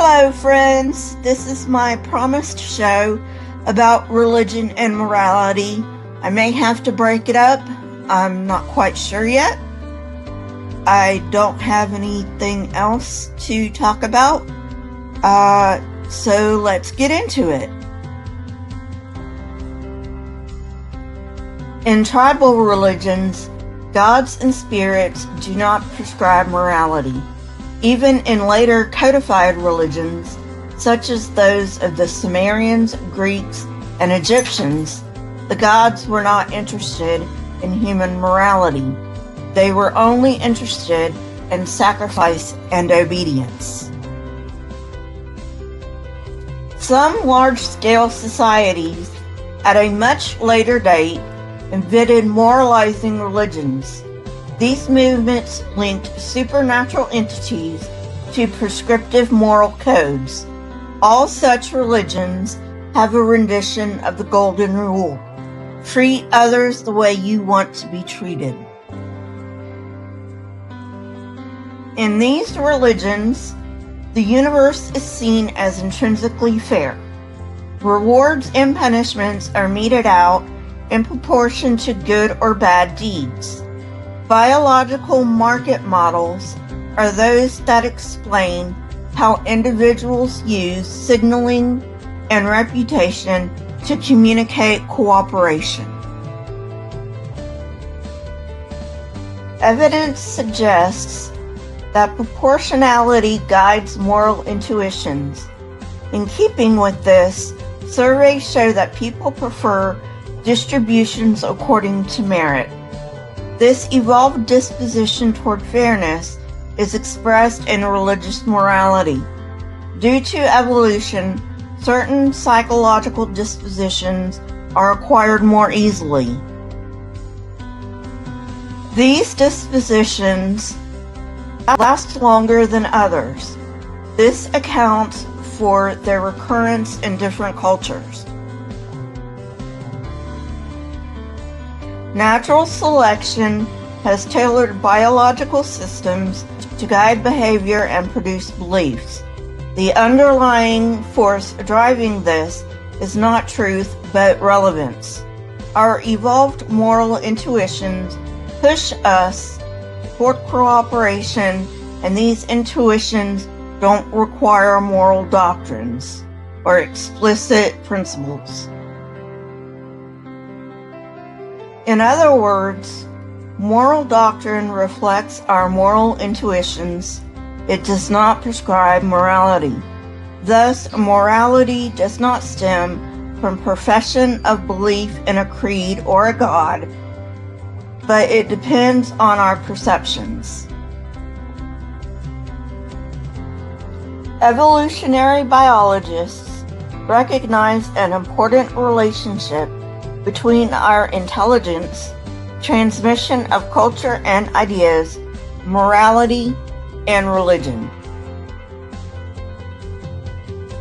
Hello, friends. This is my promised show about religion and morality. I may have to break it up. I'm not quite sure yet. I don't have anything else to talk about. So let's get into it. In tribal religions, gods and spirits do not prescribe morality. Even in later codified religions, such as those of the Sumerians, Greeks, and Egyptians, the gods were not interested in human morality. They were only interested in sacrifice and obedience. Some large-scale societies, at a much later date, invented moralizing religions. These movements linked supernatural entities to prescriptive moral codes. All such religions have a rendition of the Golden Rule: treat others the way you want to be treated. In these religions, the universe is seen as intrinsically fair. Rewards and punishments are meted out in proportion to good or bad deeds. Biological market models are those that explain how individuals use signaling and reputation to communicate cooperation. Evidence suggests that proportionality guides moral intuitions. In keeping with this, surveys show that people prefer distributions according to merit. This evolved disposition toward fairness is expressed in religious morality. Due to evolution, certain psychological dispositions are acquired more easily. These dispositions last longer than others. This accounts for their recurrence in different cultures. Natural selection has tailored biological systems to guide behavior and produce beliefs. The underlying force driving this is not truth, but relevance. Our evolved moral intuitions push us toward cooperation, and these intuitions don't require moral doctrines or explicit principles. In other words, moral doctrine reflects our moral intuitions. It does not prescribe morality. Thus, morality does not stem from profession of belief in a creed or a god, but it depends on our perceptions. Evolutionary biologists recognize an important relationship between our intelligence, transmission of culture and ideas, morality, and religion.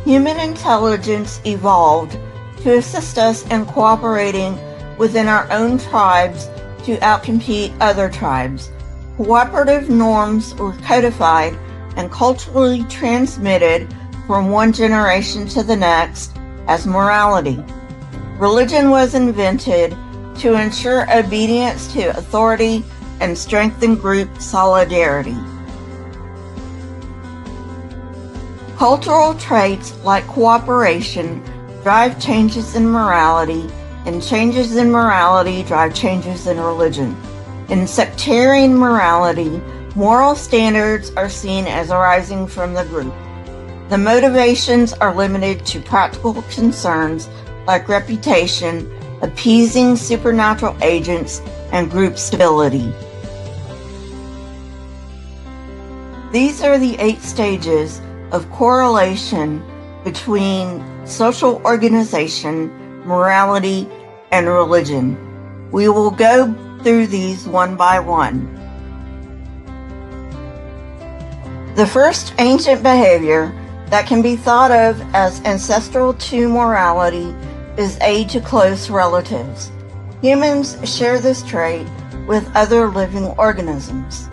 Human intelligence evolved to assist us in cooperating within our own tribes to outcompete other tribes. Cooperative norms were codified and culturally transmitted from one generation to the next as morality. Religion was invented to ensure obedience to authority and strengthen group solidarity. Cultural traits like cooperation drive changes in morality, and changes in morality drive changes in religion. In sectarian morality, moral standards are seen as arising from the group. The motivations are limited to practical concerns like reputation, appeasing supernatural agents, and group stability. These are the 8 stages of correlation between social organization, morality, and religion. We will go through these one by one. The first ancient behavior that can be thought of as ancestral to morality is aid to close relatives. Humans share this trait with other living organisms.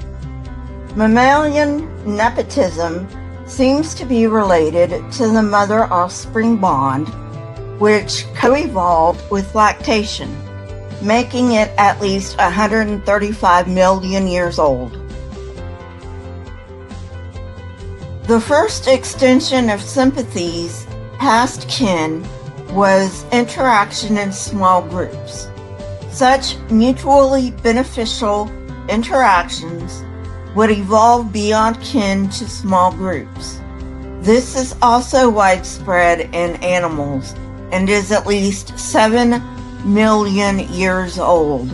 Mammalian nepotism seems to be related to the mother-offspring bond, which co-evolved with lactation, making it at least 135 million years old. The first extension of sympathies past kin was interaction in small groups. Such mutually beneficial interactions would evolve beyond kin to small groups. This is also widespread in animals and is at least 7 million years old.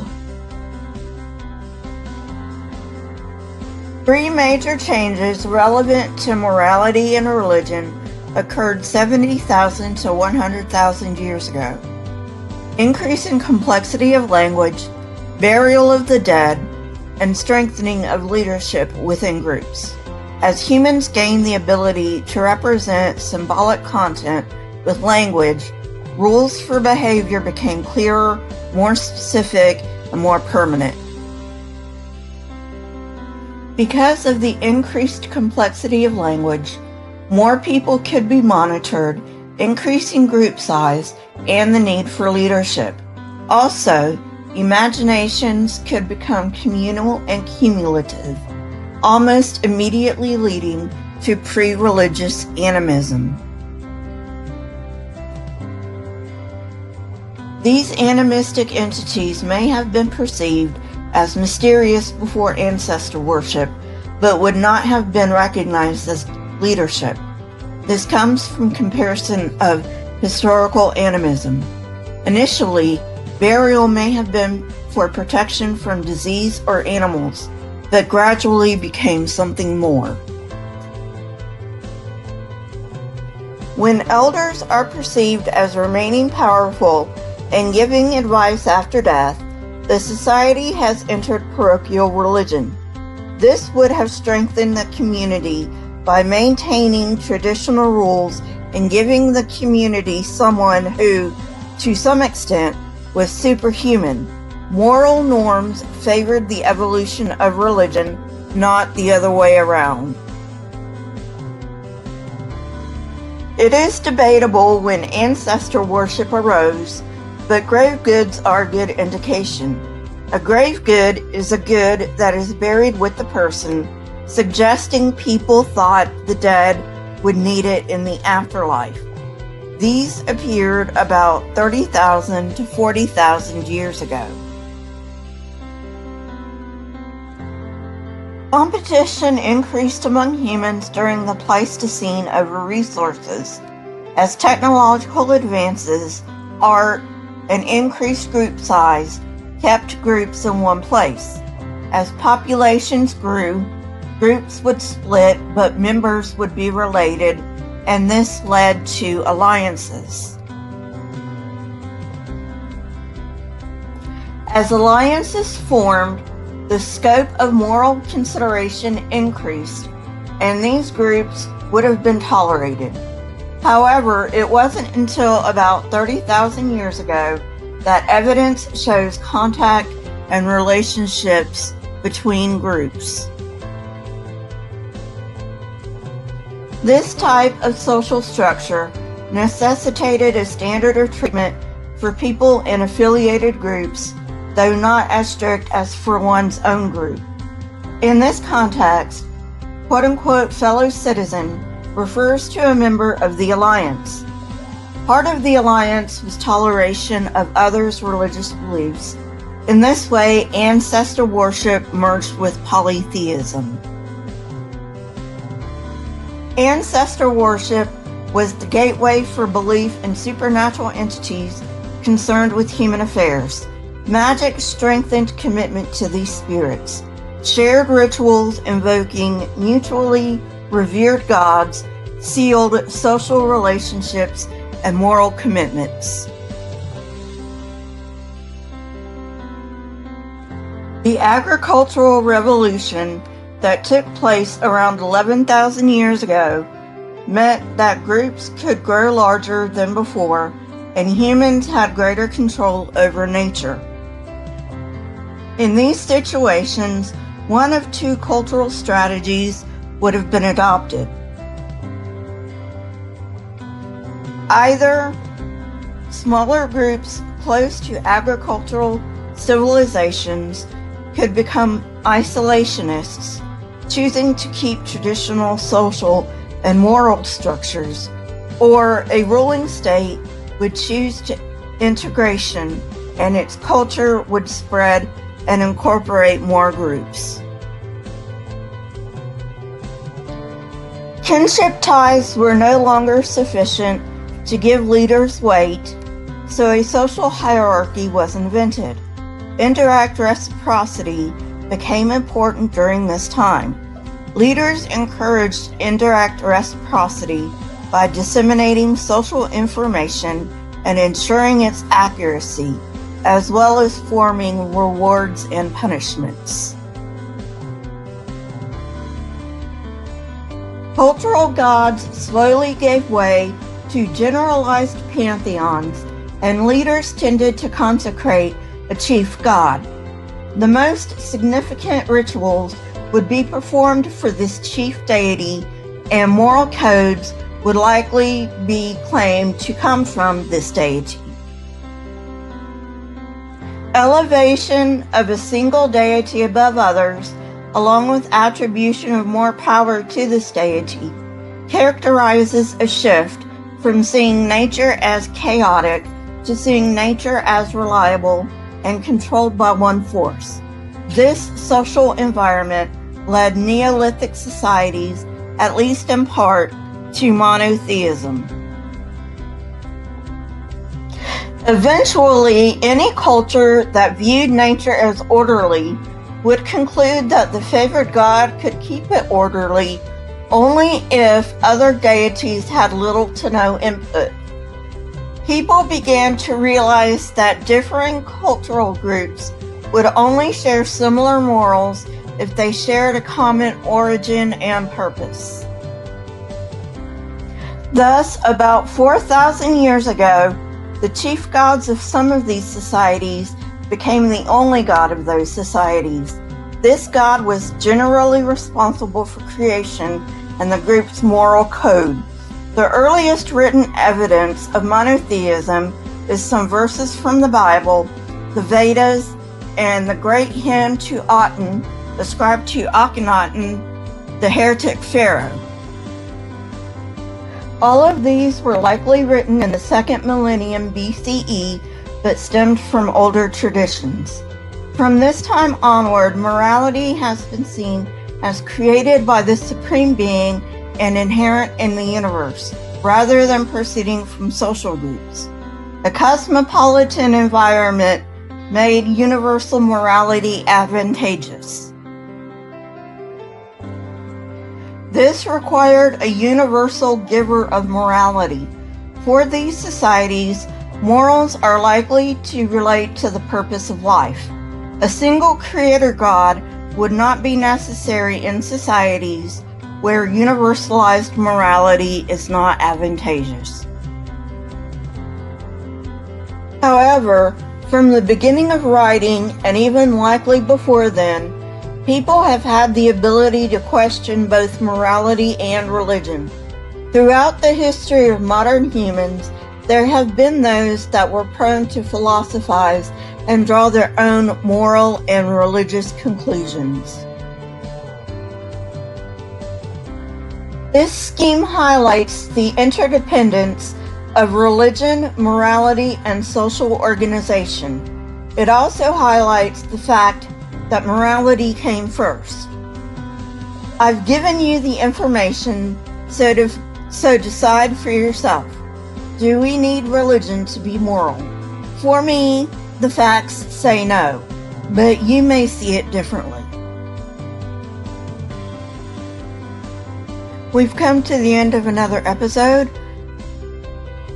Three major changes relevant to morality and religion occurred 70,000 to 100,000 years ago. Increase in complexity of language, burial of the dead, and strengthening of leadership within groups. As humans gained the ability to represent symbolic content with language, rules for behavior became clearer, more specific, and more permanent. Because of the increased complexity of language, more people could be monitored, increasing group size and the need for leadership. Also, imaginations could become communal and cumulative, almost immediately leading to pre-religious animism. These animistic entities may have been perceived as mysterious before ancestor worship, but would not have been recognized as leadership. This comes from comparison of historical animism. Initially, burial may have been for protection from disease or animals, but gradually became something more. When elders are perceived as remaining powerful and giving advice after death, the society has entered parochial religion. This would have strengthened the community by maintaining traditional rules and giving the community someone who, to some extent, was superhuman. Moral norms favored the evolution of religion, not the other way around. It is debatable when ancestor worship arose, but grave goods are a good indication. A grave good is a good that is buried with the person, suggesting people thought the dead would need it in the afterlife. These appeared about 30,000 to 40,000 years ago. Competition increased among humans during the Pleistocene over resources, as technological advances, art, and increased group size kept groups in one place. As populations grew, groups would split, but members would be related, and this led to alliances. As alliances formed, the scope of moral consideration increased, and these groups would have been tolerated. However, it wasn't until about 30,000 years ago that evidence shows contact and relationships between groups. This type of social structure necessitated a standard of treatment for people in affiliated groups, though not as strict as for one's own group. In this context, quote-unquote fellow citizen refers to a member of the alliance. Part of the alliance was toleration of others' religious beliefs. In this way, ancestor worship merged with polytheism. Ancestor worship was the gateway for belief in supernatural entities concerned with human affairs. Magic strengthened commitment to these spirits. Shared rituals invoking mutually revered gods sealed social relationships and moral commitments. The agricultural revolution that took place around 11,000 years ago meant that groups could grow larger than before, and humans had greater control over nature. In these situations, one of two cultural strategies would have been adopted. Either smaller groups close to agricultural civilizations could become isolationists, choosing to keep traditional social and moral structures, or a ruling state would choose to integration and its culture would spread and incorporate more groups. Kinship ties were no longer sufficient to give leaders weight, so a social hierarchy was invented. Indirect reciprocity became important during this time. Leaders encouraged indirect reciprocity by disseminating social information and ensuring its accuracy, as well as forming rewards and punishments. Cultural gods slowly gave way to generalized pantheons, and leaders tended to consecrate a chief god. The most significant rituals would be performed for this chief deity, and moral codes would likely be claimed to come from this deity. Elevation of a single deity above others, along with attribution of more power to this deity, characterizes a shift from seeing nature as chaotic to seeing nature as reliable and controlled by one force. This social environment led Neolithic societies, at least in part, to monotheism. Eventually, any culture that viewed nature as orderly would conclude that the favored god could keep it orderly only if other deities had little to no input. People began to realize that differing cultural groups would only share similar morals if they shared a common origin and purpose. Thus, about 4,000 years ago, the chief gods of some of these societies became the only god of those societies. This god was generally responsible for creation and the group's moral code. The earliest written evidence of monotheism is some verses from the Bible, the Vedas, and the great hymn to Aten, ascribed to Akhenaten, the heretic pharaoh. All of these were likely written in the 2nd millennium BCE, but stemmed from older traditions. From this time onward, morality has been seen as created by the Supreme Being and inherent in the universe, rather than proceeding from social groups. A cosmopolitan environment made universal morality advantageous. This required a universal giver of morality. For these societies, morals are likely to relate to the purpose of life. A single creator god would not be necessary in societies where universalized morality is not advantageous. However, from the beginning of writing, and even likely before then, people have had the ability to question both morality and religion. Throughout the history of modern humans, there have been those that were prone to philosophize and draw their own moral and religious conclusions. This scheme highlights the interdependence of religion, morality, and social organization. It also highlights the fact that morality came first. I've given you the information, so decide for yourself. Do we need religion to be moral? For me, the facts say no, but you may see it differently. We've come to the end of another episode.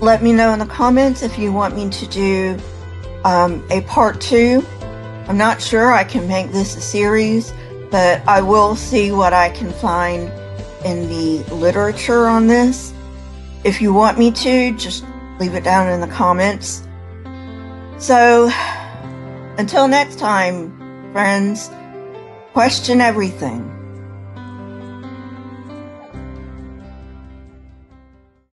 Let me know in the comments if you want me to do a part 2. I'm not sure I can make this a series, but I will see what I can find in the literature on this. If you want me to, just leave it down in the comments. So, until next time, friends, question everything.